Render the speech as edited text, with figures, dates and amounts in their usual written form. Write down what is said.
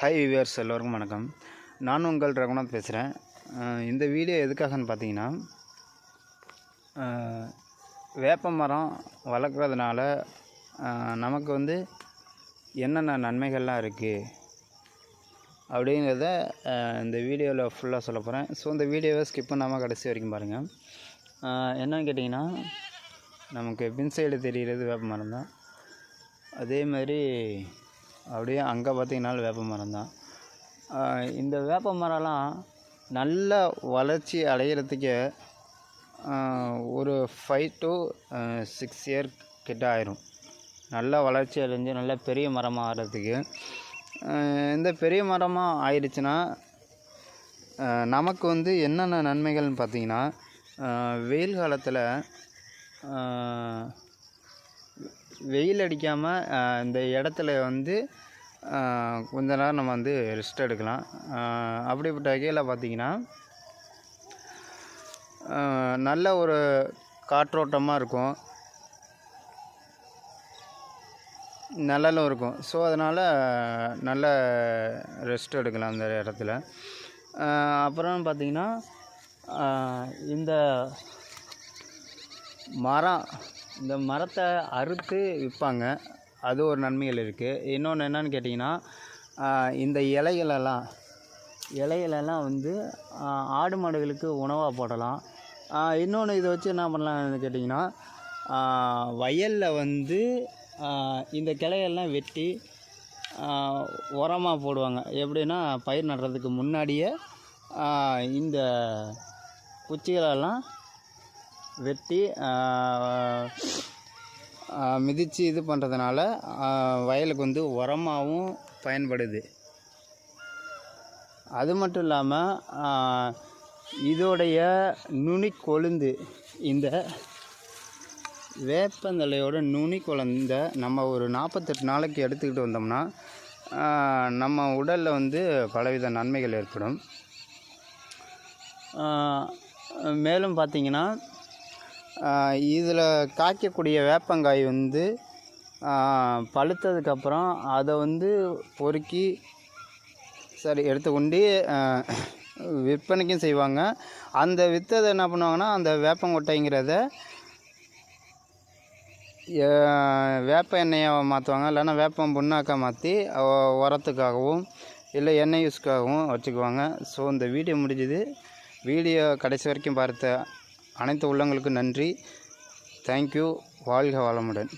Hi viewers, எல்லோருக்கும் வணக்கம். நான் உங்கள் ரகுநாத் பேசுகிறேன். இந்த வீடியோ எதுக்காகன்னு பார்த்தீங்கன்னா, வேப்ப மரம் வளர்க்குறதுனால நமக்கு என்னென்ன நன்மைகள்லாம் இருக்குது அப்படிங்கிறத இந்த வீடியோவில் ஃபுல்லாக சொல்ல போகிறேன். ஸோ இந்த வீடியோவை ஸ்கிப் பண்ணாமல் கடைசி வரைக்கும் பாருங்கள். என்னன்னு கேட்டிங்கன்னா, நமக்கு பின் சைடு தெரிகிறது வேப்ப மரம் தான். அதே மாதிரி அப்படியே அங்கே பார்த்திங்கனாலும் வேப்ப மரம் தான். இந்த வேப்ப மரம்லாம் நல்ல வளர்ச்சி அடைகிறதுக்கே ஒரு 5 to 6 இயர் கிட்ட ஆயிரும். நல்ல வளர்ச்சி அடைஞ்சு நல்ல பெரிய மரமாக ஆகிறதுக்கு. இந்த பெரிய மரமாக ஆயிடுச்சுன்னா நமக்கு என்னென்ன நன்மைகள்னு பார்த்திங்கன்னா, வெயில் காலத்தில் வெயில் அடிக்காமல் இந்த இடத்துல கொஞ்ச நேரம் நம்ம ரெஸ்ட் எடுக்கலாம். அப்படிப்பட்ட வகையில் பார்த்திங்கன்னா, நல்ல ஒரு காற்றோட்டமாக இருக்கும், நிழலும் இருக்கும். ஸோ அதனால் நல்ல ரெஸ்ட் எடுக்கலாம் அந்த இடத்துல. அப்புறம் பார்த்திங்கன்னா, இந்த மரத்தை அறுத்து விற்பாங்க. அது ஒரு நன்மைகள் இருக்குது. இன்னொன்று என்னன்னு கேட்டிங்கன்னா, இந்த இலைகளெல்லாம் ஆடு மாடுகளுக்கு உணவாக போடலாம். இன்னொன்று இதை வச்சு என்ன பண்ணலாம்னு கேட்டிங்கன்னா, வயலில் இந்த கிளையெல்லாம் வெட்டி உரமாக போடுவாங்க. எப்படின்னா, பயிர் நடுறதுக்கு முன்னாடியே இந்த குச்சிகளெல்லாம் வெட்டி மிதித்து இது பண்ணுறதுனால வயலுக்கு உரமாகவும் பயன்படுது. அது மட்டும் இல்லாமல் இதோடைய நுனி கொழுந்து, இந்த வேப்பந்தலையோட நுனி கொழுந்த நம்ம ஒரு 48 நாளைக்கு எடுத்துக்கிட்டு வந்தோம்னா நம்ம உடலில் பலவித நன்மைகள் ஏற்படும். மேலும் பார்த்திங்கன்னா, இதில் காய்க்கக்கூடிய வேப்பங்காய் பழுத்ததுக்கப்புறம் அதை பொறுக்கி எடுத்துக்கொண்டு விற்பனைக்கும் செய்வாங்க. அந்த விற்றதை என்ன பண்ணுவாங்கன்னா, அந்த வேப்பங்கொட்டைங்கிறத வேப்ப எண்ணெயை மாற்றுவாங்க. இல்லைன்னா வேப்பம் புண்ணாக்கா மாற்றி உரத்துக்காகவும் இல்லை எண்ணெய் யூஸ்க்காகவும் வச்சுக்குவாங்க. ஸோ இந்த வீடியோ முடிஞ்சுது. வீடியோ கடைசி வரைக்கும் பார்த்த அனைத்து உள்ளங்களுக்கும் நன்றி. தேங்க்யூ. வாழ்க வளமுடன்.